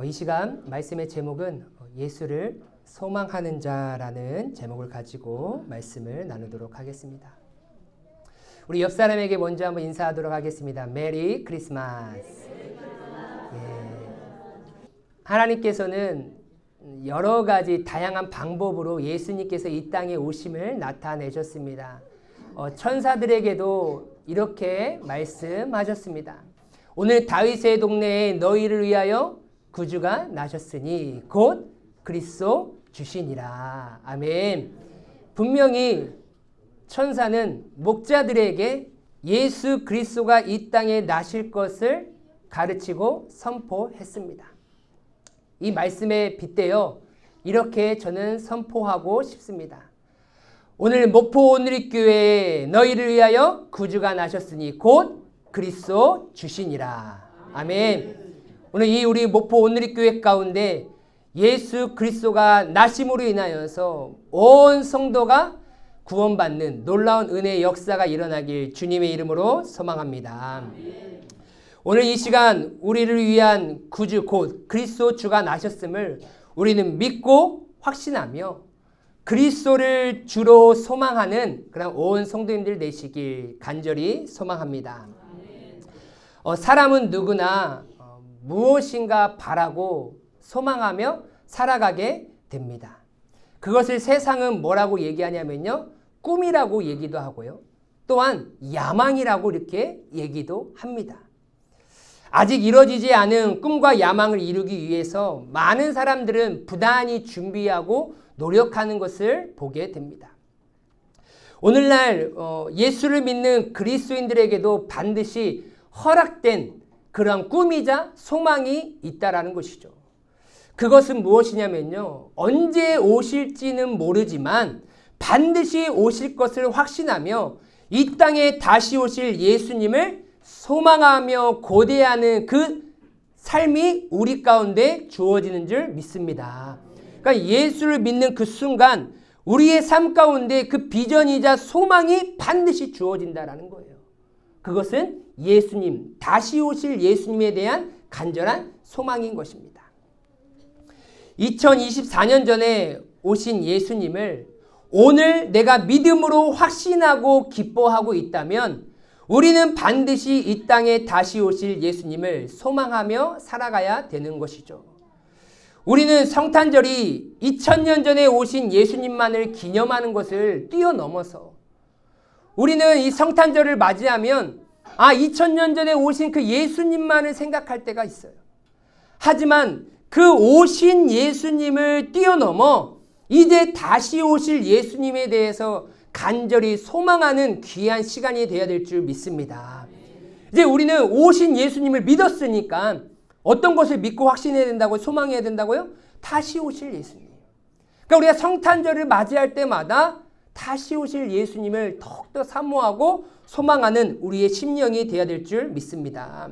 이 시간 말씀의 제목은 예수를 소망하는 자라는 제목을 가지고 말씀을 나누도록 하겠습니다. 우리 옆 사람에게 먼저 한번 인사하도록 하겠습니다. 메리 크리스마스. 하나님께서는 여러 가지 다양한 방법으로 예수님께서 이 땅에 오심을 나타내셨습니다. 천사들에게도 이렇게 말씀하셨습니다. 오늘 다윗의 동네에 너희를 위하여 구주가 나셨으니 곧 그리스도 주시니라. 아멘. 분명히 천사는 목자들에게 예수 그리스도가 이 땅에 나실 것을 가르치고 선포했습니다. 이 말씀에 빗대어 이렇게 저는 선포하고 싶습니다. 오늘 목포 온누리교회에 너희를 위하여 구주가 나셨으니 곧 그리스도 주시니라. 아멘. 오늘 이 우리 목포 온누리교회 가운데 예수 그리스도가 나심으로 인하여서 온 성도가 구원받는 놀라운 은혜의 역사가 일어나길 주님의 이름으로 소망합니다. 오늘 이 시간 우리를 위한 구주 곧 그리스도 주가 나셨음을 우리는 믿고 확신하며 그리스도를 주로 소망하는 그런 온 성도님들 되시길 간절히 소망합니다. 사람은 누구나 무엇인가 바라고 소망하며 살아가게 됩니다. 그것을 세상은 뭐라고 얘기하냐면요, 꿈이라고 얘기도 하고요, 또한 야망이라고 이렇게 얘기도 합니다. 아직 이루어지지 않은 꿈과 야망을 이루기 위해서 많은 사람들은 부단히 준비하고 노력하는 것을 보게 됩니다. 오늘날 예수를 믿는 그리스도인들에게도 반드시 허락된 그런 꿈이자 소망이 있다라는 것이죠. 그것은 무엇이냐면요, 언제 오실지는 모르지만 반드시 오실 것을 확신하며 이 땅에 다시 오실 예수님을 소망하며 고대하는 그 삶이 우리 가운데 주어지는 줄 믿습니다. 그러니까 예수를 믿는 그 순간 우리의 삶 가운데 그 비전이자 소망이 반드시 주어진다라는 거예요. 그것은 예수님, 다시 오실 예수님에 대한 간절한 소망인 것입니다. 2024년 전에 오신 예수님을 오늘 내가 믿음으로 확신하고 기뻐하고 있다면 우리는 반드시 이 땅에 다시 오실 예수님을 소망하며 살아가야 되는 것이죠. 우리는 성탄절이 2000년 전에 오신 예수님만을 기념하는 것을 뛰어넘어서 우리는 이 성탄절을 맞이하면 2000년 전에 오신 그 예수님만을 생각할 때가 있어요. 하지만 그 오신 예수님을 뛰어넘어 이제 다시 오실 예수님에 대해서 간절히 소망하는 귀한 시간이 되어야 될 줄 믿습니다. 이제 우리는 오신 예수님을 믿었으니까 어떤 것을 믿고 확신해야 된다고요? 소망해야 된다고요? 다시 오실 예수님. 그러니까 우리가 성탄절을 맞이할 때마다 다시 오실 예수님을 더욱더 사모하고 소망하는 우리의 심령이 되어야 될 줄 믿습니다.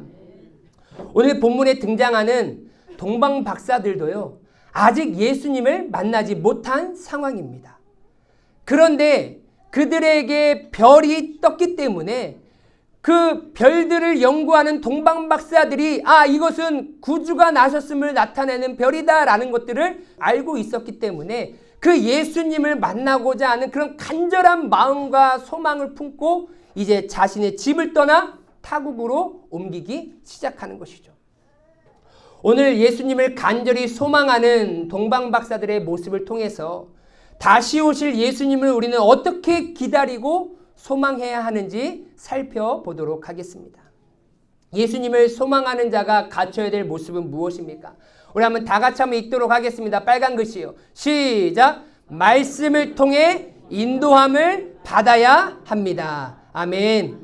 오늘 본문에 등장하는 동방 박사들도요, 아직 예수님을 만나지 못한 상황입니다. 그런데 그들에게 별이 떴기 때문에 그 별들을 연구하는 동방 박사들이 이것은 구주가 나셨음을 나타내는 별이다라는 것들을 알고 있었기 때문에 그 예수님을 만나고자 하는 그런 간절한 마음과 소망을 품고 이제 자신의 집을 떠나 타국으로 옮기기 시작하는 것이죠. 오늘 예수님을 간절히 소망하는 동방 박사들의 모습을 통해서 다시 오실 예수님을 우리는 어떻게 기다리고 소망해야 하는지 살펴보도록 하겠습니다. 예수님을 소망하는 자가 갖춰야 될 모습은 무엇입니까? 우리 한번 다 같이 한번 읽도록 하겠습니다. 빨간 글씨요. 시작. 말씀을 통해 인도함을 받아야 합니다. 아멘.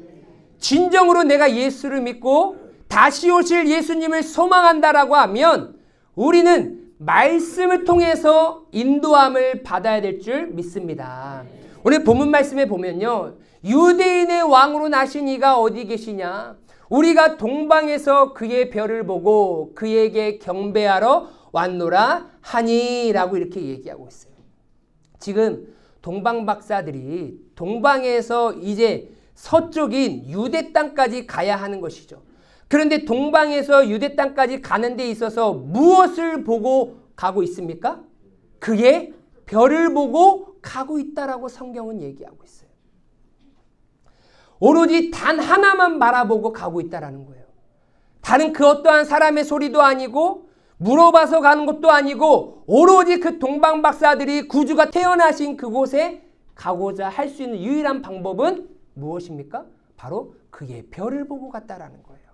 진정으로 내가 예수를 믿고 다시 오실 예수님을 소망한다라고 하면 우리는 말씀을 통해서 인도함을 받아야 될 줄 믿습니다. 오늘 본문 말씀에 보면요, 유대인의 왕으로 나신 이가 어디 계시냐? 우리가 동방에서 그의 별을 보고 그에게 경배하러 왔노라 하니라고 이렇게 얘기하고 있어요. 지금 동방 박사들이 동방에서 이제 서쪽인 유대 땅까지 가야 하는 것이죠. 그런데 동방에서 유대 땅까지 가는 데 있어서 무엇을 보고 가고 있습니까? 그의 별을 보고 가고 있다라고 성경은 얘기하고 있어요. 오로지 단 하나만 바라보고 가고 있다라는 거예요. 다른 그 어떠한 사람의 소리도 아니고 물어봐서 가는 것도 아니고 오로지 그 동방 박사들이 구주가 태어나신 그곳에 가고자 할 수 있는 유일한 방법은 무엇입니까? 바로 그의 별을 보고 갔다라는 거예요.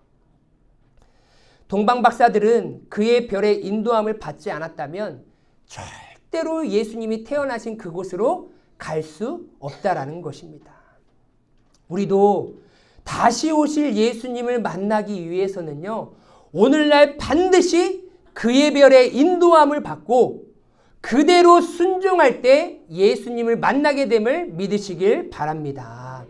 동방 박사들은 그의 별의 인도함을 받지 않았다면 절대로 예수님이 태어나신 그곳으로 갈 수 없다라는 것입니다. 우리도 다시 오실 예수님을 만나기 위해서는요, 오늘날 반드시 그의 별의 인도함을 받고 그대로 순종할 때 예수님을 만나게 됨을 믿으시길 바랍니다.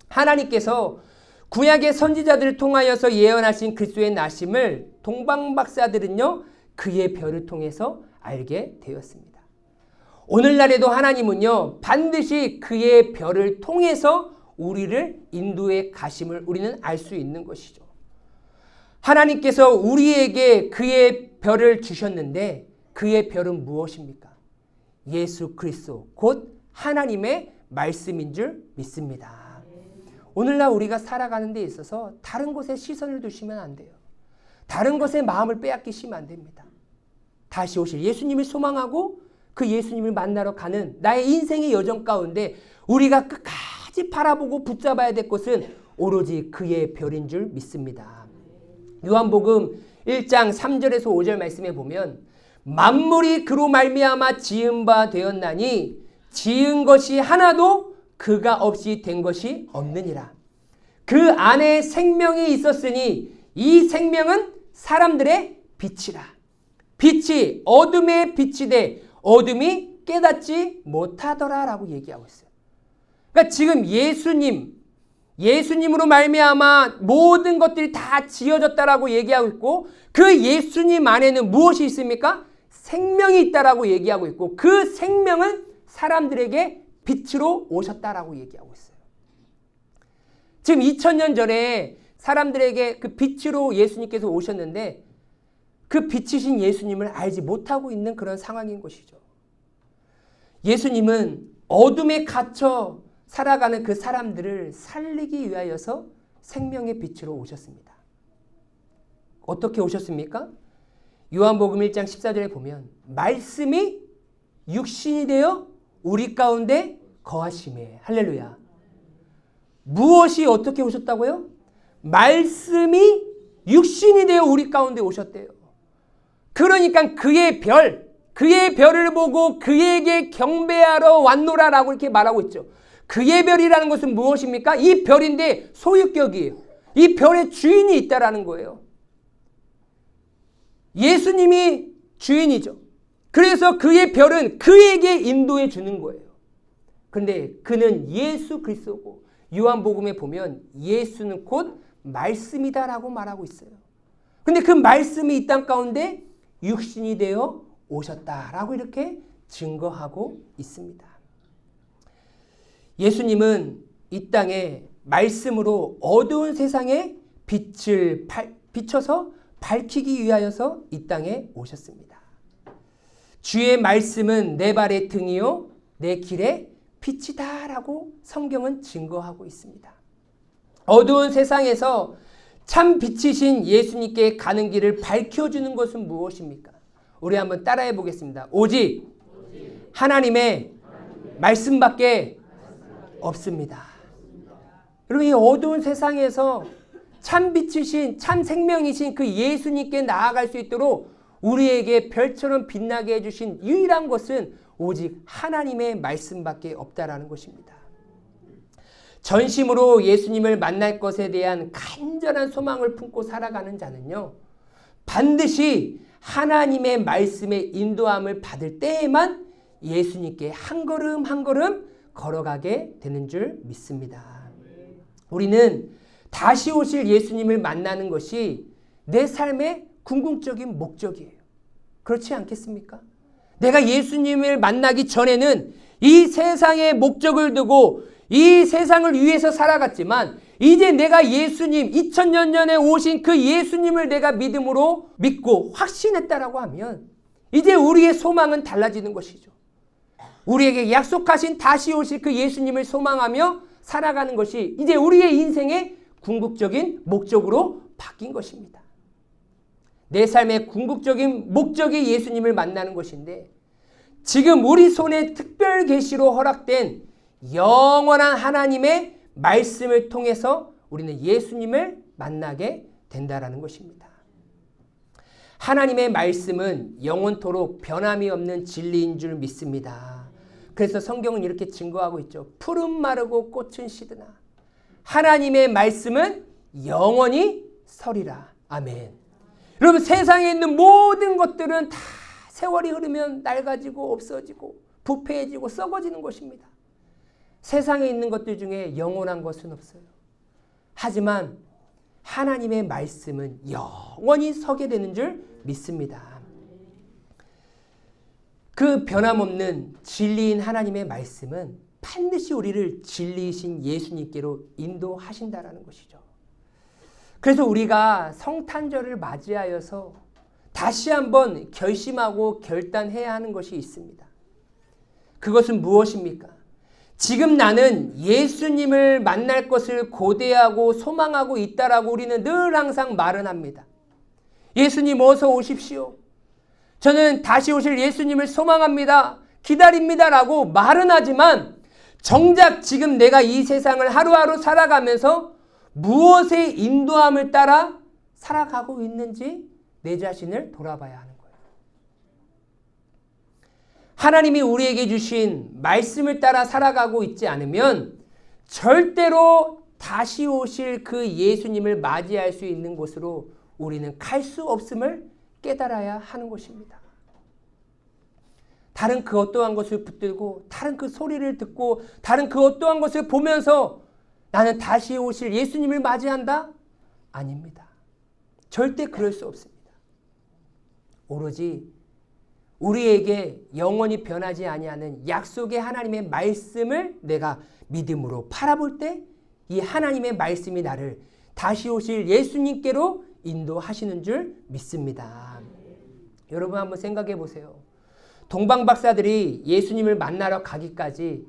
하나님께서 구약의 선지자들을 통하여서 예언하신 그리스도의 나심을 동방 박사들은요, 그의 별을 통해서 알게 되었습니다. 오늘날에도 하나님은요, 반드시 그의 별을 통해서 우리를 인도에 가심을 우리는 알 수 있는 것이죠. 하나님께서 우리에게 그의 별을 주셨는데 그의 별은 무엇입니까? 예수 그리스도 곧 하나님의 말씀인 줄 믿습니다. 오늘날 우리가 살아가는 데 있어서 다른 곳에 시선을 두시면 안 돼요. 다른 것에 마음을 빼앗기시면 안 됩니다. 다시 오실 예수님을 소망하고 그 예수님을 만나러 가는 나의 인생의 여정 가운데 우리가 끝까지 바라보고 붙잡아야 될 것은 오로지 그의 별인 줄 믿습니다. 요한복음 1장 3절에서 5절 말씀에 보면 만물이 그로 말미암아 지은 바 되었나니 지은 것이 하나도 그가 없이 된 것이 없느니라. 그 안에 생명이 있었으니 이 생명은 사람들의 빛이라. 빛이 어둠의 빛이 돼 어둠이 깨닫지 못하더라 라고 얘기하고 있어요. 그러니까 지금 예수님으로 말미암아 모든 것들이 다 지어졌다라고 얘기하고 있고 그 예수님 안에는 무엇이 있습니까? 생명이 있다라고 얘기하고 있고 그 생명은 사람들에게 빛으로 오셨다라고 얘기하고 있어요. 지금 2000년 전에 사람들에게 그 빛으로 예수님께서 오셨는데 그 빛이신 예수님을 알지 못하고 있는 그런 상황인 것이죠. 예수님은 어둠에 갇혀 살아가는 그 사람들을 살리기 위하여서 생명의 빛으로 오셨습니다. 어떻게 오셨습니까? 요한복음 1장 14절에 보면 말씀이 육신이 되어 우리 가운데 거하심에 할렐루야. 무엇이 어떻게 오셨다고요? 말씀이 육신이 되어 우리 가운데 오셨대요. 그러니까 그의 별을 보고 그에게 경배하러 왔노라라고 이렇게 말하고 있죠. 그의 별이라는 것은 무엇입니까? 이 별인데 소유격이에요. 이 별의 주인이 있다라는 거예요. 예수님이 주인이죠. 그래서 그의 별은 그에게 인도해 주는 거예요. 그런데 그는 예수 그리스도고 요한복음에 보면 예수는 곧 말씀이다라고 말하고 있어요. 근데 그 말씀이 이 땅 가운데 육신이 되어 오셨다라고 이렇게 증거하고 있습니다. 예수님은 이 땅에 말씀으로 어두운 세상에 빛을 비춰서 밝히기 위하여서 이 땅에 오셨습니다. 주의 말씀은 내 발의 등이요 내 길의 빛이다라고 성경은 증거하고 있습니다. 어두운 세상에서 참 빛이신 예수님께 가는 길을 밝혀주는 것은 무엇입니까? 우리 한번 따라해 보겠습니다. 오직 하나님의 말씀밖에 없습니다. 여러분 이 어두운 세상에서 참 빛이신 참 생명이신 그 예수님께 나아갈 수 있도록 우리에게 별처럼 빛나게 해주신 유일한 것은 오직 하나님의 말씀밖에 없다라는 것입니다. 전심으로 예수님을 만날 것에 대한 간절한 소망을 품고 살아가는 자는요, 반드시 하나님의 말씀의 인도함을 받을 때에만 예수님께 한 걸음 한 걸음 걸어가게 되는 줄 믿습니다. 우리는 다시 오실 예수님을 만나는 것이 내 삶의 궁극적인 목적이에요. 그렇지 않겠습니까? 내가 예수님을 만나기 전에는 이 세상의 목적을 두고 이 세상을 위해서 살아갔지만 이제 내가 예수님, 2000년 전에 오신 그 예수님을 내가 믿음으로 믿고 확신했다라고 하면 이제 우리의 소망은 달라지는 것이죠. 우리에게 약속하신 다시 오실 그 예수님을 소망하며 살아가는 것이 이제 우리의 인생의 궁극적인 목적으로 바뀐 것입니다. 내 삶의 궁극적인 목적이 예수님을 만나는 것인데 지금 우리 손에 특별 계시로 허락된 영원한 하나님의 말씀을 통해서 우리는 예수님을 만나게 된다라는 것입니다. 하나님의 말씀은 영원토록 변함이 없는 진리인 줄 믿습니다. 그래서 성경은 이렇게 증거하고 있죠. 풀은 마르고 꽃은 시드나 하나님의 말씀은 영원히 서리라. 아멘. 여러분 세상에 있는 모든 것들은 다 세월이 흐르면 낡아지고 없어지고 부패해지고 썩어지는 것입니다. 세상에 있는 것들 중에 영원한 것은 없어요. 하지만 하나님의 말씀은 영원히 서게 되는 줄 믿습니다. 그 변함없는 진리인 하나님의 말씀은 반드시 우리를 진리이신 예수님께로 인도하신다라는 것이죠. 그래서 우리가 성탄절을 맞이하여서 다시 한번 결심하고 결단해야 하는 것이 있습니다. 그것은 무엇입니까? 지금 나는 예수님을 만날 것을 고대하고 소망하고 있다라고 우리는 늘 항상 말은 합니다. 예수님 어서 오십시오. 저는 다시 오실 예수님을 소망합니다. 기다립니다라고 말은 하지만 정작 지금 내가 이 세상을 하루하루 살아가면서 무엇의 인도함을 따라 살아가고 있는지 내 자신을 돌아봐야 하는 거예요. 하나님이 우리에게 주신 말씀을 따라 살아가고 있지 않으면 절대로 다시 오실 그 예수님을 맞이할 수 있는 곳으로 우리는 갈 수 없음을 깨달아야 하는 것입니다. 다른 그 어떠한 것을 붙들고 다른 그 소리를 듣고 다른 그 어떠한 것을 보면서 나는 다시 오실 예수님을 맞이한다? 아닙니다. 절대 그럴 수 없습니다. 오로지 우리에게 영원히 변하지 아니하는 약속의 하나님의 말씀을 내가 믿음으로 바라볼 때 이 하나님의 말씀이 나를 다시 오실 예수님께로 인도하시는 줄 믿습니다. 여러분 한번 생각해 보세요. 동방 박사들이 예수님을 만나러 가기까지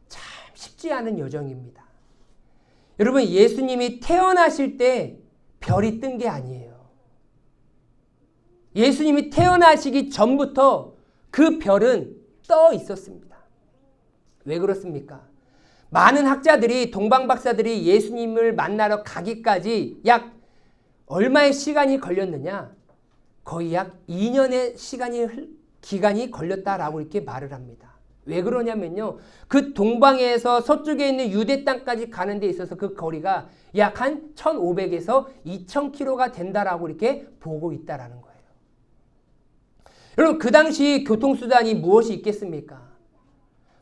참 쉽지 않은 여정입니다. 여러분 예수님이 태어나실 때 별이 뜬 게 아니에요. 예수님이 태어나시기 전부터 그 별은 떠 있었습니다. 왜 그렇습니까? 많은 학자들이 동방 박사들이 예수님을 만나러 가기까지 약 얼마의 시간이 걸렸느냐? 거의 약 2년의 기간이 걸렸다라고 이렇게 말을 합니다. 왜 그러냐면요. 그 동방에서 서쪽에 있는 유대 땅까지 가는 데 있어서 그 거리가 약 한 1500에서 2000km가 된다라고 이렇게 보고 있다라는 거예요. 여러분 그 당시 교통수단이 무엇이 있겠습니까?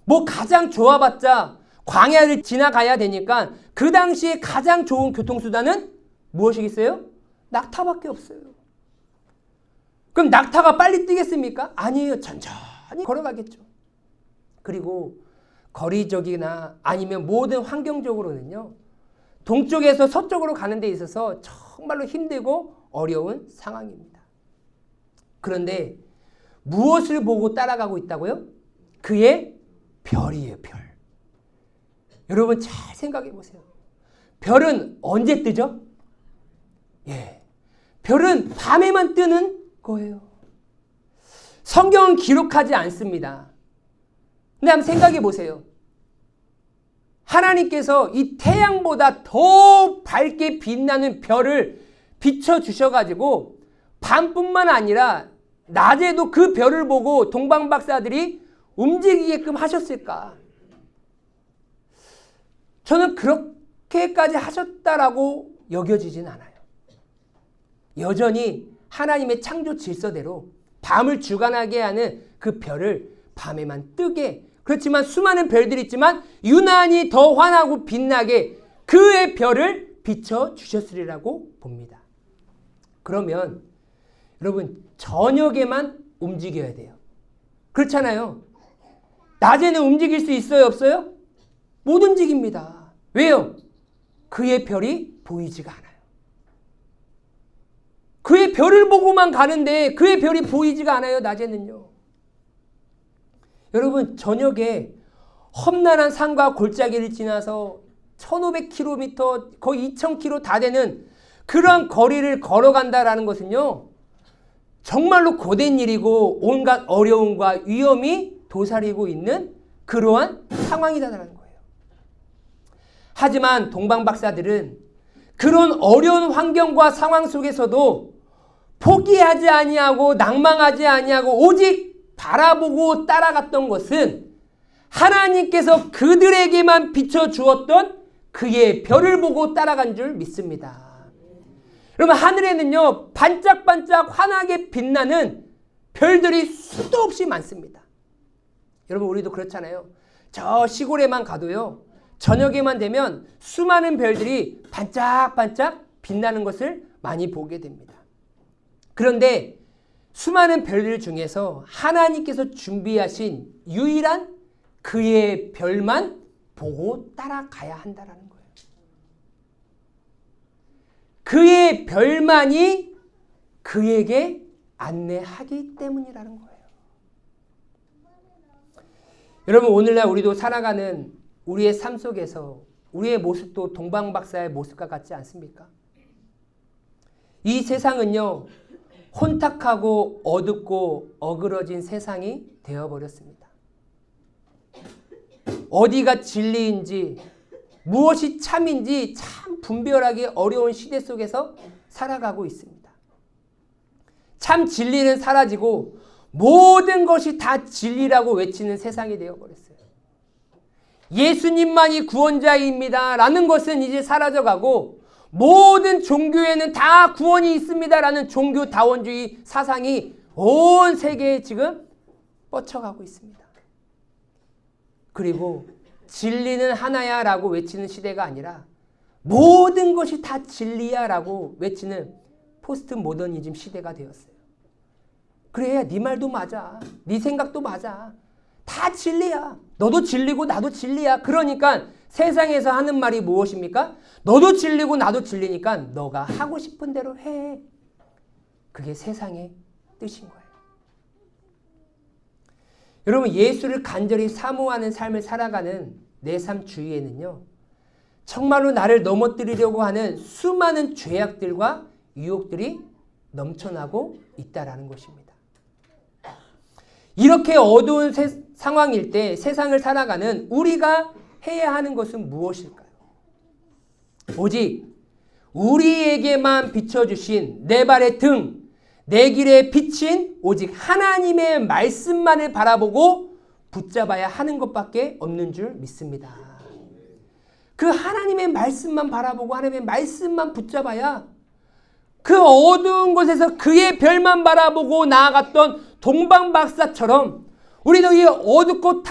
뭐 가장 좋아봤자 광야를 지나가야 되니까 그 당시에 가장 좋은 교통수단은 무엇이겠어요? 낙타밖에 없어요. 그럼 낙타가 빨리 뛰겠습니까? 아니에요. 천천히 걸어가겠죠. 그리고 거리적이나 아니면 모든 환경적으로는요. 동쪽에서 서쪽으로 가는 데 있어서 정말로 힘들고 어려운 상황입니다. 그런데 무엇을 보고 따라가고 있다고요? 그의 별이에요. 별. 여러분 잘 생각해 보세요. 별은 언제 뜨죠? 예, 별은 밤에만 뜨는 거예요. 성경은 기록하지 않습니다. 근데 한번 생각해 보세요. 하나님께서 이 태양보다 더 밝게 빛나는 별을 비춰주셔가지고 밤뿐만 아니라 낮에도 그 별을 보고 동방 박사들이 움직이게끔 하셨을까? 저는 그렇게까지 하셨다라고 여겨지진 않아요. 여전히 하나님의 창조 질서대로 밤을 주관하게 하는 그 별을 밤에만 뜨게, 그렇지만 수많은 별들이 있지만 유난히 더 환하고 빛나게 그의 별을 비춰주셨으리라고 봅니다. 그러면 여러분 저녁에만 움직여야 돼요. 그렇잖아요. 낮에는 움직일 수 있어요? 없어요? 못 움직입니다. 왜요? 그의 별이 보이지가 않아요. 그의 별을 보고만 가는데 그의 별이 보이지가 않아요. 낮에는요. 여러분, 저녁에 험난한 산과 골짜기를 지나서 1500km, 거의 2000km 다 되는 그런 거리를 걸어간다라는 것은요, 정말로 고된 일이고 온갖 어려움과 위험이 도사리고 있는 그러한 상황이다라는 거예요. 하지만 동방박사들은 그런 어려운 환경과 상황 속에서도 포기하지 아니하고 낭망하지 아니하고 오직 바라보고 따라갔던 것은 하나님께서 그들에게만 비춰주었던 그의 별을 보고 따라간 줄 믿습니다. 여러분, 하늘에는요, 반짝반짝 환하게 빛나는 별들이 수도 없이 많습니다. 여러분, 우리도 그렇잖아요. 저 시골에만 가도요, 저녁에만 되면 수많은 별들이 반짝반짝 빛나는 것을 많이 보게 됩니다. 그런데 수많은 별들 중에서 하나님께서 준비하신 유일한 그의 별만 보고 따라가야 한다는 거예요. 그의 별만이 그에게 안내하기 때문이라는 거예요. 여러분, 오늘날 우리도 살아가는 우리의 삶 속에서 우리의 모습도 동방박사의 모습과 같지 않습니까? 이 세상은요, 혼탁하고 어둡고 어그러진 세상이 되어버렸습니다. 어디가 진리인지 무엇이 참인지 참 분별하기 어려운 시대 속에서 살아가고 있습니다. 참 진리는 사라지고 모든 것이 다 진리라고 외치는 세상이 되어버렸어요. 예수님만이 구원자입니다 라는 것은 이제 사라져가고 모든 종교에는 다 구원이 있습니다 라는 종교다원주의 사상이 온 세계에 지금 뻗쳐가고 있습니다. 그리고 진리는 하나야 라고 외치는 시대가 아니라 모든 것이 다 진리야 라고 외치는 포스트 모더니즘 시대가 되었어요. 그래, 네 말도 맞아. 네 생각도 맞아. 다 진리야. 너도 진리고 나도 진리야. 그러니까 세상에서 하는 말이 무엇입니까? 너도 진리고 나도 진리니까 너가 하고 싶은 대로 해. 그게 세상의 뜻인 거예요. 여러분, 예수를 간절히 사모하는 삶을 살아가는 내 삶 주위에는요, 정말로 나를 넘어뜨리려고 하는 수많은 죄악들과 유혹들이 넘쳐나고 있다라는 것입니다. 이렇게 어두운 상황일 때 세상을 살아가는 우리가 해야 하는 것은 무엇일까요? 오직 우리에게만 비춰주신 내 발의 등, 내 길에 비친 오직 하나님의 말씀만을 바라보고 붙잡아야 하는 것밖에 없는 줄 믿습니다. 그 하나님의 말씀만 바라보고 하나님의 말씀만 붙잡아야 그 어두운 곳에서 그의 별만 바라보고 나아갔던 동방박사처럼 우리도 이 어둡고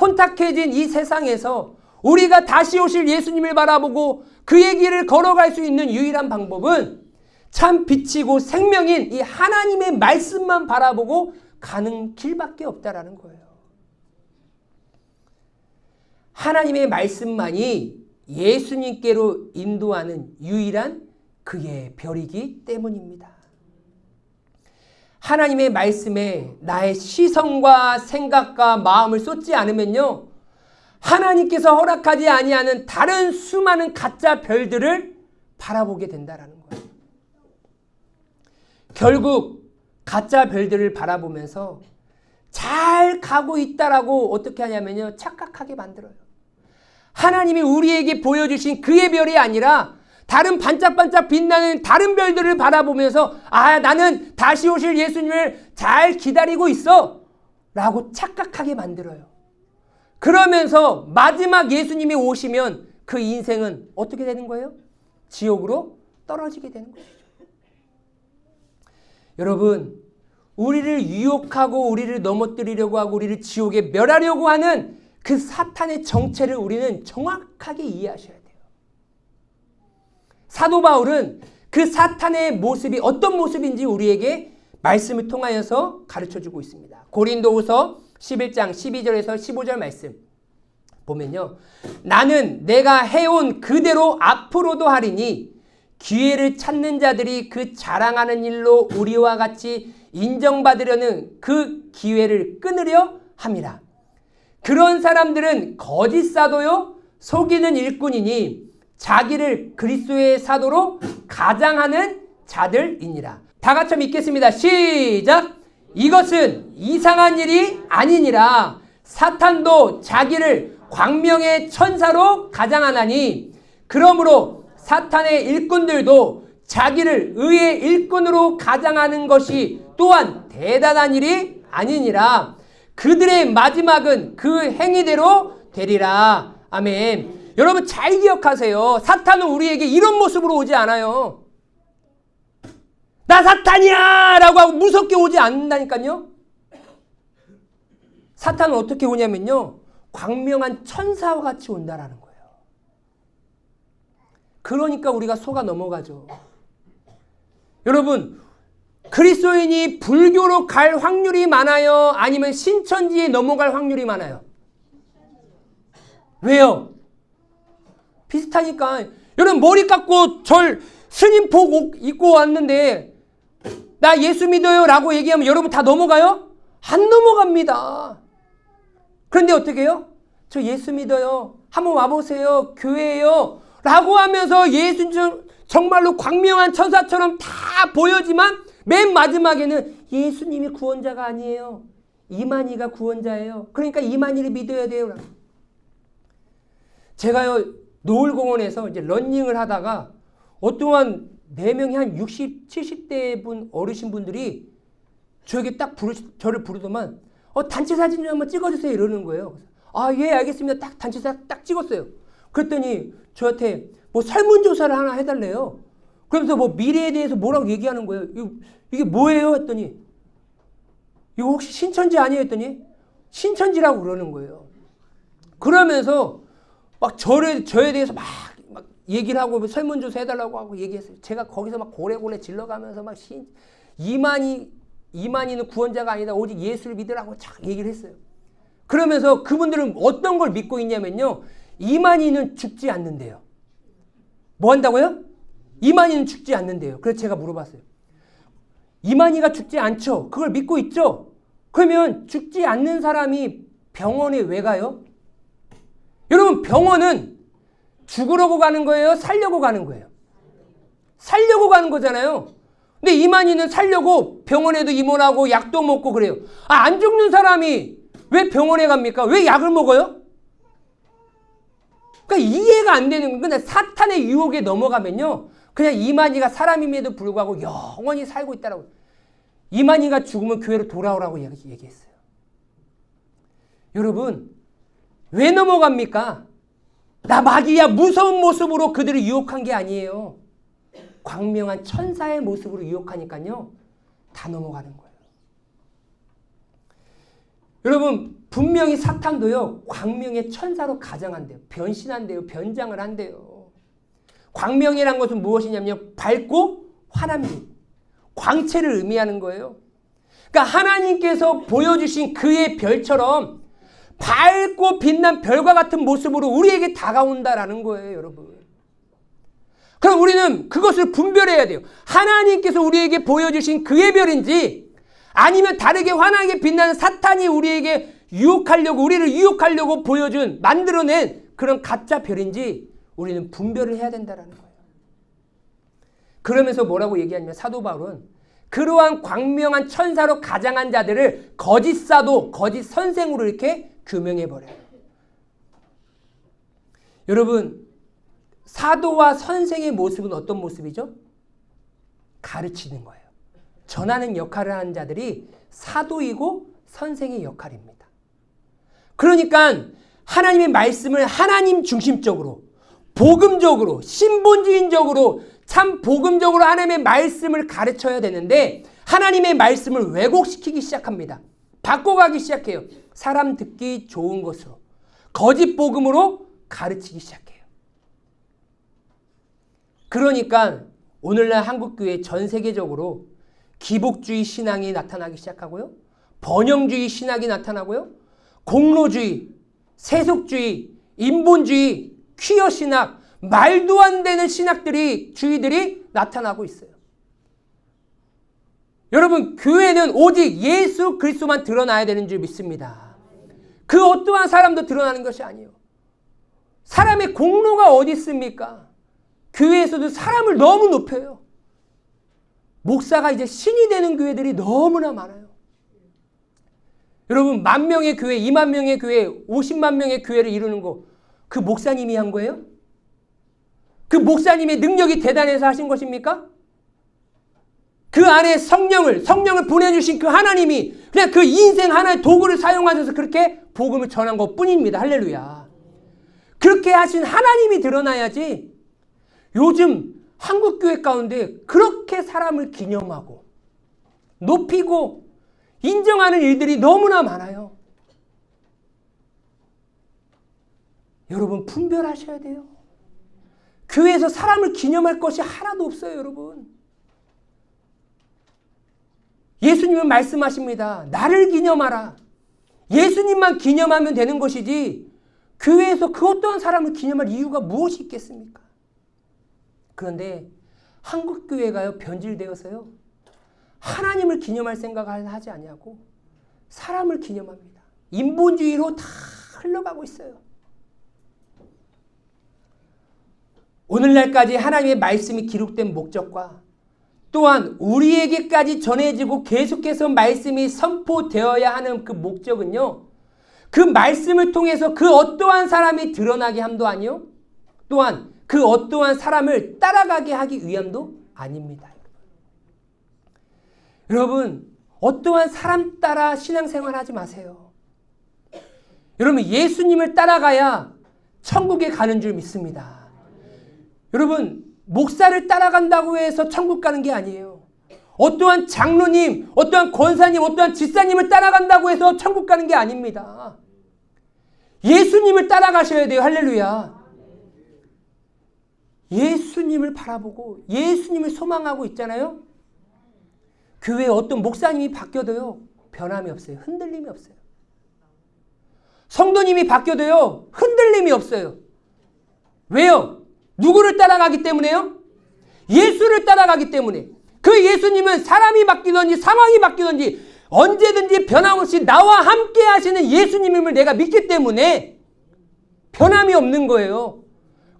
혼탁해진 이 세상에서 우리가 다시 오실 예수님을 바라보고 그의 길을 걸어갈 수 있는 유일한 방법은 참 빛이고 생명인 이 하나님의 말씀만 바라보고 가는 길밖에 없다라는 거예요. 하나님의 말씀만이 예수님께로 인도하는 유일한 그의 별이기 때문입니다. 하나님의 말씀에 나의 시선과 생각과 마음을 쏟지 않으면요, 하나님께서 허락하지 아니하는 다른 수많은 가짜 별들을 바라보게 된다라는 거예요. 결국 가짜 별들을 바라보면서 잘 가고 있다라고 어떻게 하냐면요, 착각하게 만들어요. 하나님이 우리에게 보여주신 그의 별이 아니라 다른 반짝반짝 빛나는 다른 별들을 바라보면서 나는 다시 오실 예수님을 잘 기다리고 있어 라고 착각하게 만들어요. 그러면서 마지막 예수님이 오시면 그 인생은 어떻게 되는 거예요? 지옥으로 떨어지게 되는 것이죠. 여러분, 우리를 유혹하고 우리를 넘어뜨리려고 하고 우리를 지옥에 멸하려고 하는 그 사탄의 정체를 우리는 정확하게 이해하셔야 돼요. 사도 바울은 그 사탄의 모습이 어떤 모습인지 우리에게 말씀을 통하여서 가르쳐주고 있습니다. 고린도후서 11장 12절에서 15절 말씀 보면요. 나는 내가 해온 그대로 앞으로도 하리니 기회를 찾는 자들이 그 자랑하는 일로 우리와 같이 인정받으려는 그 기회를 끊으려 함이라. 그런 사람들은 거짓 사도요 속이는 일꾼이니 자기를 그리스도의 사도로 가장하는 자들이니라. 다 같이 읽겠습니다. 시작. 이것은 이상한 일이 아니니라. 사탄도 자기를 광명의 천사로 가장하나니 그러므로 사탄의 일꾼들도 자기를 의의 일꾼으로 가장하는 것이 또한 대단한 일이 아니니라. 그들의 마지막은 그 행위대로 되리라. 아멘. 여러분 잘 기억하세요. 사탄은 우리에게 이런 모습으로 오지 않아요. 나 사탄이야! 라고 하고 무섭게 오지 않는다니까요. 사탄은 어떻게 오냐면요. 광명한 천사와 같이 온다라는 거예요. 그러니까 우리가 속아 넘어가죠. 여러분, 그리스도인이 불교로 갈 확률이 많아요? 아니면 신천지에 넘어갈 확률이 많아요? 왜요? 비슷하니까. 여러분 머리 깎고 스님 복 입고 왔는데 나 예수 믿어요 라고 얘기하면 여러분 다 넘어가요? 안 넘어갑니다. 그런데 어떻게 해요? 저 예수 믿어요. 한번 와보세요. 교회예요. 라고 하면서 예수 정말로 광명한 천사처럼 다 보여지만 맨 마지막에는 예수님이 구원자가 아니에요. 이만희가 구원자예요. 그러니까 이만희를 믿어야 돼요. 제가요 노을공원에서 이제 러닝을 하다가 어떠한 4명이 한 60, 70대 분 어르신 분들이 저에게 딱 저를 부르더만 단체 사진 좀 한번 찍어주세요 이러는 거예요. 아, 예, 알겠습니다. 딱 단체 사진 딱 찍었어요. 그랬더니 저한테 뭐 설문조사를 하나 해달래요. 그러면서 뭐 미래에 대해서 뭐라고 얘기하는 거예요. 이게 뭐예요? 했더니 이거 혹시 신천지 아니에요? 했더니 신천지라고 그러는 거예요. 그러면서 막 저에 대해서 막 얘기를 하고 설문조사 해달라고 하고 얘기했어요. 제가 거기서 막 고래고래 질러가면서 막 이만희는 구원자가 아니다. 오직 예수를 믿으라고 착 얘기를 했어요. 그러면서 그분들은 어떤 걸 믿고 있냐면요. 이만희는 죽지 않는데요. 뭐 한다고요? 이만희는 죽지 않는데요. 그래서 제가 물어봤어요. 이만희가 죽지 않죠? 그걸 믿고 있죠? 그러면 죽지 않는 사람이 병원에 왜 가요? 여러분 병원은 죽으려고 가는 거예요? 살려고 가는 거예요? 살려고 가는 거잖아요. 근데 이만희는 살려고 병원에도 입원하고 약도 먹고 그래요. 안 죽는 사람이 왜 병원에 갑니까? 왜 약을 먹어요? 그러니까 이해가 안 되는 거예요. 근데 사탄의 유혹에 넘어가면요. 그냥 이만희가 사람임에도 불구하고 영원히 살고 있다라고. 이만희가 죽으면 교회로 돌아오라고 얘기했어요. 여러분 왜 넘어갑니까? 나 마귀야 무서운 모습으로 그들을 유혹한 게 아니에요. 광명한 천사의 모습으로 유혹하니까요. 다 넘어가는 거예요. 여러분 분명히 사탄도요. 광명의 천사로 가장한대요. 변신한대요. 변장을 한대요. 광명이란 것은 무엇이냐면 밝고 환한 빛. 광채를 의미하는 거예요. 그러니까 하나님께서 보여주신 그의 별처럼 밝고 빛난 별과 같은 모습으로 우리에게 다가온다라는 거예요, 여러분. 그럼 우리는 그것을 분별해야 돼요. 하나님께서 우리에게 보여주신 그의 별인지 아니면 다르게 환하게 빛나는 사탄이 우리에게 우리를 유혹하려고 만들어낸 그런 가짜 별인지 우리는 분별을 해야 된다는 거예요. 그러면서 뭐라고 얘기하냐면 사도 바울은 그러한 광명한 천사로 가장한 자들을 거짓 사도, 거짓 선생으로 이렇게 규명해버려요. 여러분 사도와 선생의 모습은 어떤 모습이죠? 가르치는 거예요. 전하는 역할을 하는 자들이 사도이고 선생의 역할입니다. 그러니까 하나님의 말씀을 하나님 중심적으로 복음적으로 신본주의적으로 참 복음적으로 하나님의 말씀을 가르쳐야 되는데 하나님의 말씀을 왜곡시키기 시작합니다. 바꿔가기 시작해요. 사람 듣기 좋은 것으로 거짓 복음으로 가르치기 시작해요. 그러니까 오늘날 한국교회 전 세계적으로 기복주의 신앙이 나타나기 시작하고요. 번영주의 신학이 나타나고요. 공로주의, 세속주의 인본주의, 퀴어 신학, 말도 안 되는 주의들이 나타나고 있어요. 여러분, 교회는 오직 예수 그리스도만 드러나야 되는 줄 믿습니다. 그 어떠한 사람도 드러나는 것이 아니에요. 사람의 공로가 어디 있습니까? 교회에서도 사람을 너무 높여요. 목사가 이제 신이 되는 교회들이 너무나 많아요. 여러분, 10,000명의 교회, 20,000명의 교회, 50만 명의 교회를 이루는 거, 그 목사님이 한 거예요? 그 목사님의 능력이 대단해서 하신 것입니까? 그 안에 성령을 보내주신 그 하나님이 그냥 그 인생 하나의 도구를 사용하셔서 그렇게 복음을 전한 것 뿐입니다. 할렐루야. 그렇게 하신 하나님이 드러나야지. 요즘 한국교회 가운데 그렇게 사람을 기념하고 높이고 인정하는 일들이 너무나 많아요. 여러분, 분별하셔야 돼요. 교회에서 사람을 기념할 것이 하나도 없어요, 여러분. 예수님은 말씀하십니다. 나를 기념하라. 예수님만 기념하면 되는 것이지 교회에서 그 어떠한 사람을 기념할 이유가 무엇이 있겠습니까? 그런데 한국교회가요, 변질되어서요, 하나님을 기념할 생각을 하지 아니하고 사람을 기념합니다. 인본주의로 다 흘러가고 있어요. 오늘날까지 하나님의 말씀이 기록된 목적과 또한 우리에게까지 전해지고 계속해서 말씀이 선포되어야 하는 그 목적은요, 그 말씀을 통해서 그 어떠한 사람이 드러나게 함도 아니요, 또한 그 어떠한 사람을 따라가게 하기 위함도 아닙니다. 여러분, 어떠한 사람 따라 신앙생활 하지 마세요. 여러분, 예수님을 따라가야 천국에 가는 줄 믿습니다. 여러분, 목사를 따라간다고 해서 천국 가는 게 아니에요. 어떠한 장로님, 어떠한 권사님, 어떠한 지사님을 따라간다고 해서 천국 가는 게 아닙니다. 예수님을 따라가셔야 돼요. 할렐루야. 예수님을 바라보고 예수님을 소망하고 있잖아요. 교회에 어떤 목사님이 바뀌어도요, 변함이 없어요. 흔들림이 없어요. 성도님이 바뀌어도요, 흔들림이 없어요. 왜요? 누구를 따라가기 때문에요? 예수를 따라가기 때문에. 그 예수님은 사람이 바뀌든지 상황이 바뀌든지 언제든지 변함없이 나와 함께 하시는 예수님임을 내가 믿기 때문에 변함이 없는 거예요.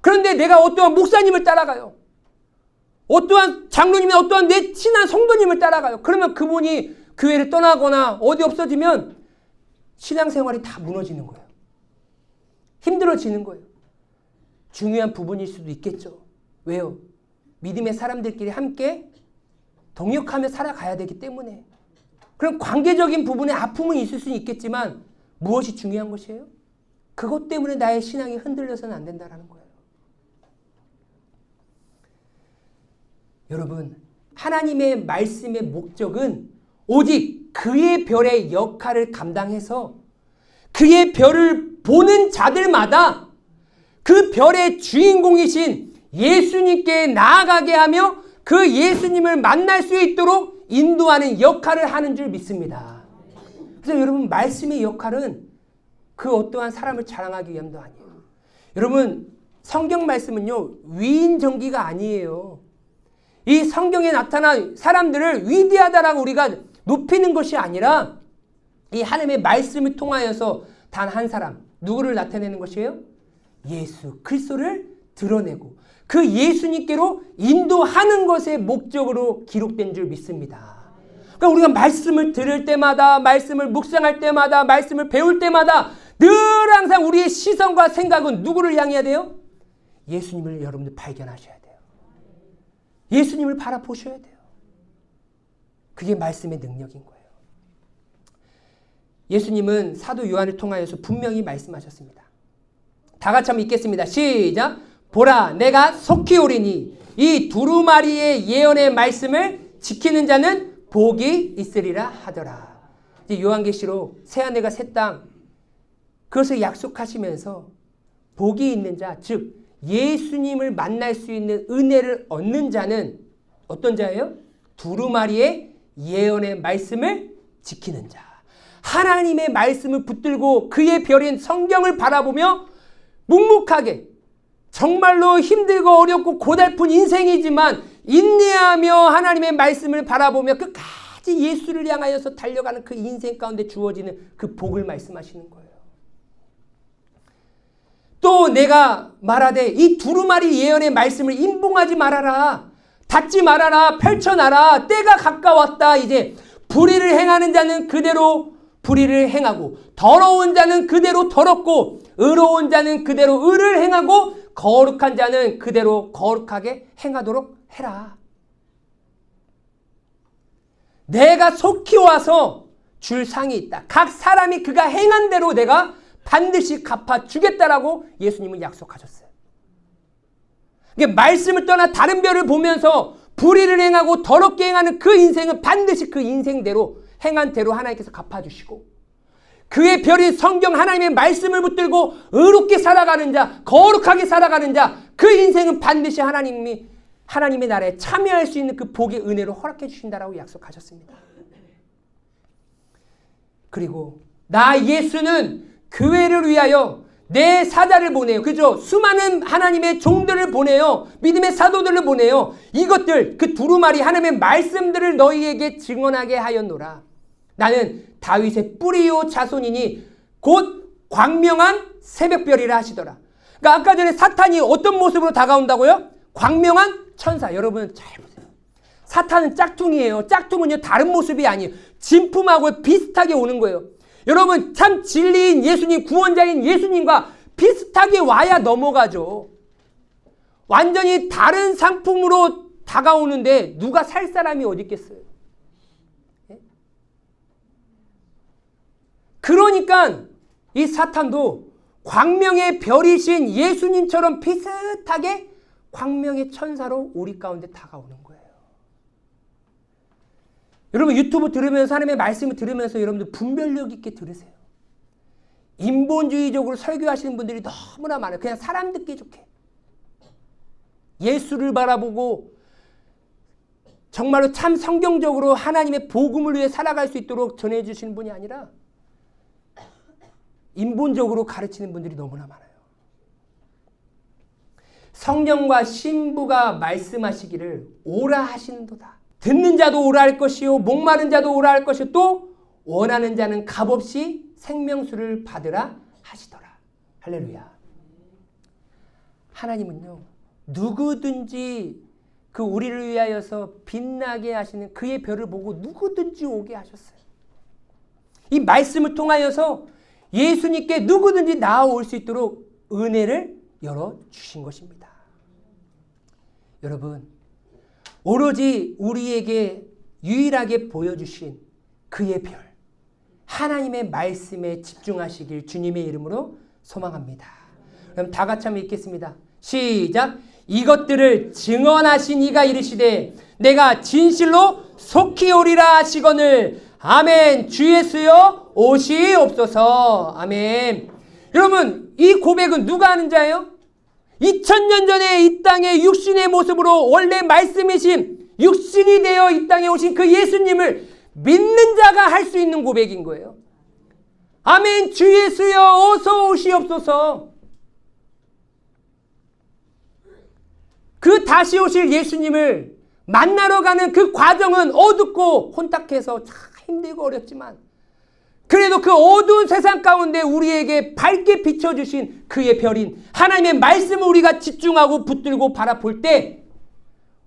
그런데 내가 어떠한 목사님을 따라가요. 어떠한 장로님이나 어떠한 내 친한 성도님을 따라가요. 그러면 그분이 교회를 떠나거나 어디 없어지면 신앙생활이 다 무너지는 거예요. 힘들어지는 거예요. 중요한 부분일 수도 있겠죠. 왜요? 믿음의 사람들끼리 함께 동역하며 살아가야 되기 때문에. 그럼 관계적인 부분에 아픔은 있을 수는 있겠지만 무엇이 중요한 것이에요? 그것 때문에 나의 신앙이 흔들려서는 안 된다는 거예요. 여러분, 하나님의 말씀의 목적은 오직 그의 별의 역할을 감당해서 그의 별을 보는 자들마다 그 별의 주인공이신 예수님께 나아가게 하며 그 예수님을 만날 수 있도록 인도하는 역할을 하는 줄 믿습니다. 그래서 여러분, 말씀의 역할은 그 어떠한 사람을 자랑하기 위함도 아니에요. 여러분, 성경 말씀은요, 위인전기가 아니에요. 이 성경에 나타난 사람들을 위대하다라고 우리가 높이는 것이 아니라 이 하나님의 말씀을 통하여서 단 한 사람, 누구를 나타내는 것이에요? 예수 그리스도를 드러내고 그 예수님께로 인도하는 것의 목적으로 기록된 줄 믿습니다. 그러니까 우리가 말씀을 들을 때마다, 말씀을 묵상할 때마다, 말씀을 배울 때마다 늘 항상 우리의 시선과 생각은 누구를 향해야 돼요? 예수님을 여러분들 발견하셔야 돼요. 예수님을 바라보셔야 돼요. 그게 말씀의 능력인 거예요. 예수님은 사도 요한을 통하여서 분명히 말씀하셨습니다. 다 같이 한번 읽겠습니다. 시작. 보라, 내가 속히 오리니 이 두루마리의 예언의 말씀을 지키는 자는 복이 있으리라 하더라. 이제 요한계시록 새하늘과 새 땅 그것을 약속하시면서 복이 있는 자, 즉 예수님을 만날 수 있는 은혜를 얻는 자는 어떤 자예요? 두루마리의 예언의 말씀을 지키는 자. 하나님의 말씀을 붙들고 그의 별인 성경을 바라보며 묵묵하게 정말로 힘들고 어렵고 고달픈 인생이지만 인내하며 하나님의 말씀을 바라보며 끝까지 예수를 향하여서 달려가는 그 인생 가운데 주어지는 그 복을 말씀하시는 거예요. 또 내가 말하되 이 두루마리 예언의 말씀을 임봉하지 말아라. 닫지 말아라. 펼쳐놔라. 때가 가까웠다. 이제 불의를 행하는 자는 그대로 불의를 행하고 더러운 자는 그대로 더럽고 의로운 자는 그대로 의를 행하고 거룩한 자는 그대로 거룩하게 행하도록 해라. 내가 속히 와서 줄 상이 있다. 각 사람이 그가 행한 대로 내가 반드시 갚아주겠다라고 예수님은 약속하셨어요. 말씀을 떠나 다른 별을 보면서 불의를 행하고 더럽게 행하는 그 인생은 반드시 그 인생대로 행한 대로 하나님께서 갚아주시고 그의 별인 성경 하나님의 말씀을 붙들고 의롭게 살아가는 자, 거룩하게 살아가는 자, 그 인생은 반드시 하나님의 나라에 참여할 수 있는 그 복의 은혜로 허락해 주신다라고 약속하셨습니다. 그리고 나 예수는 교회를 위하여 내 사자를 보내요. 그죠? 수많은 하나님의 종들을 보내요. 믿음의 사도들을 보내요. 이것들 그 두루마리 하나님의 말씀들을 너희에게 증언하게 하였노라. 나는 다윗의 뿌리요 자손이니 곧 광명한 새벽별이라 하시더라. 그러니까 아까 전에 사탄이 어떤 모습으로 다가온다고요? 광명한 천사. 여러분 잘 보세요. 사탄은 짝퉁이에요. 짝퉁은요 다른 모습이 아니에요. 진품하고 비슷하게 오는 거예요. 여러분 참 진리인 예수님, 구원자인 예수님과 비슷하게 와야 넘어가죠. 완전히 다른 상품으로 다가오는데 누가 살 사람이 어디 있겠어요? 그러니까 이 사탄도 광명의 별이신 예수님처럼 비슷하게 광명의 천사로 우리 가운데 다가오는 거예요. 여러분 유튜브 들으면서 하나님의 말씀을 들으면서 여러분들 분별력 있게 들으세요. 인본주의적으로 설교하시는 분들이 너무나 많아요. 그냥 사람 듣기 좋게. 예수를 바라보고 정말로 참 성경적으로 하나님의 복음을 위해 살아갈 수 있도록 전해주시는 분이 아니라 인본적으로 가르치는 분들이 너무나 많아요. 성령과 신부가 말씀하시기를 오라 하시는도다. 듣는 자도 오라 할 것이요 목마른 자도 오라 할 것이요 또 원하는 자는 값없이 생명수를 받으라 하시더라. 할렐루야. 하나님은요 누구든지 그 우리를 위하여서 빛나게 하시는 그의 별을 보고 누구든지 오게 하셨어요. 이 말씀을 통하여서 예수님께 누구든지 나아올 수 있도록 은혜를 열어주신 것입니다. 여러분 오로지 우리에게 유일하게 보여주신 그의 별 하나님의 말씀에 집중하시길 주님의 이름으로 소망합니다. 그럼 다 같이 한번 읽겠습니다. 시작. 이것들을 증언하신 이가 이르시되 내가 진실로 속히 오리라 하시거늘 아멘. 주 예수여 오시옵소서. 아멘. 여러분 이 고백은 누가 하는 자예요? 2000년 전에 이 땅의 육신의 모습으로 원래 말씀이신 육신이 되어 이 땅에 오신 그 예수님을 믿는 자가 할 수 있는 고백인 거예요. 아멘. 주 예수여 어서 오시옵소서. 그 다시 오실 예수님을 만나러 가는 그 과정은 어둡고 혼탁해서 참 힘들고 어렵지만 그래도 그 어두운 세상 가운데 우리에게 밝게 비춰주신 그의 별인 하나님의 말씀을 우리가 집중하고 붙들고 바라볼 때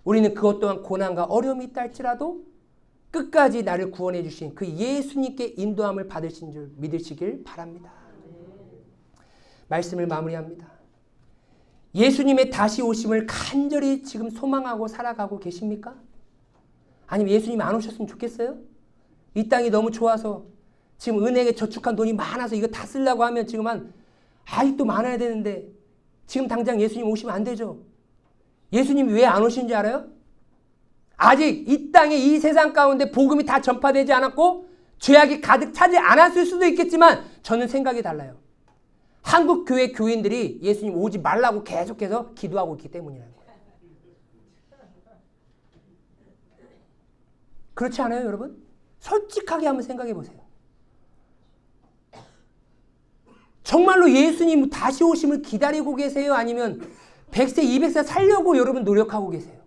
우리는 그것 또한 고난과 어려움이 있다 할지라도 끝까지 나를 구원해 주신 그 예수님께 인도함을 받으신 줄 믿으시길 바랍니다. 말씀을 마무리합니다. 예수님의 다시 오심을 간절히 지금 소망하고 살아가고 계십니까? 아니면 예수님이 안 오셨으면 좋겠어요? 이 땅이 너무 좋아서 지금 은행에 저축한 돈이 많아서 이거 다 쓰려고 하면 지금 아직도 많아야 되는데 지금 당장 예수님 오시면 안 되죠. 예수님이 왜 안 오시는지 알아요? 아직 이 땅에 이 세상 가운데 복음이 다 전파되지 않았고 죄악이 가득 차지 않았을 수도 있겠지만 저는 생각이 달라요. 한국 교회 교인들이 예수님 오지 말라고 계속해서 기도하고 있기 때문이라는 거예요. 그렇지 않아요, 여러분? 솔직하게 한번 생각해 보세요. 정말로 예수님 다시 오심을 기다리고 계세요? 아니면 100세, 200세 살려고 여러분 노력하고 계세요?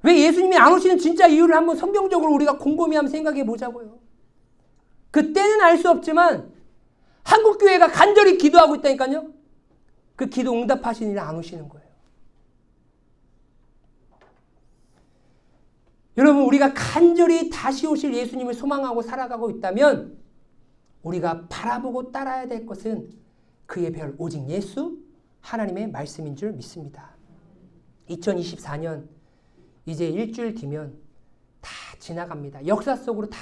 왜 예수님이 안 오시는 진짜 이유를 한번 성경적으로 우리가 곰곰이 한번 생각해 보자고요. 그때는 알 수 없지만 한국교회가 간절히 기도하고 있다니까요. 그 기도 응답하시는 일 안 오시는 거예요. 여러분, 우리가 간절히 다시 오실 예수님을 소망하고 살아가고 있다면 우리가 바라보고 따라야 될 것은 그의 별 오직 예수 하나님의 말씀인 줄 믿습니다. 2024년 이제 일주일 뒤면 다 지나갑니다. 역사 속으로 다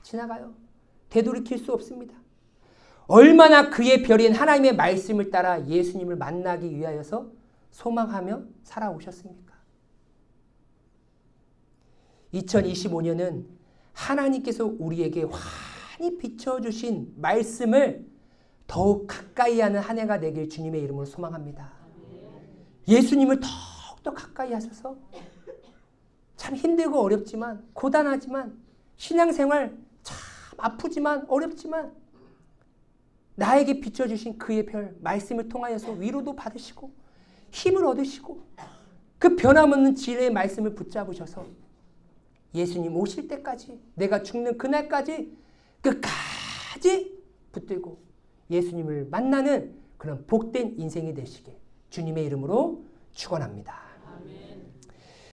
지나가요. 되돌이킬 수 없습니다. 얼마나 그의 별인 하나님의 말씀을 따라 예수님을 만나기 위하여서 소망하며 살아오셨습니까? 2025년은 하나님께서 우리에게 환히 비춰주신 말씀을 더욱 가까이 하는 한 해가 되길 주님의 이름으로 소망합니다. 예수님을 더욱더 가까이 하셔서 참 힘들고 어렵지만 고단하지만 신앙생활 참 아프지만 어렵지만 나에게 비춰주신 그의 별 말씀을 통하여서 위로도 받으시고 힘을 얻으시고 그 변함없는 진리의 말씀을 붙잡으셔서 예수님 오실 때까지 내가 죽는 그날까지 끝까지 붙들고 예수님을 만나는 그런 복된 인생이 되시길 주님의 이름으로 축원합니다.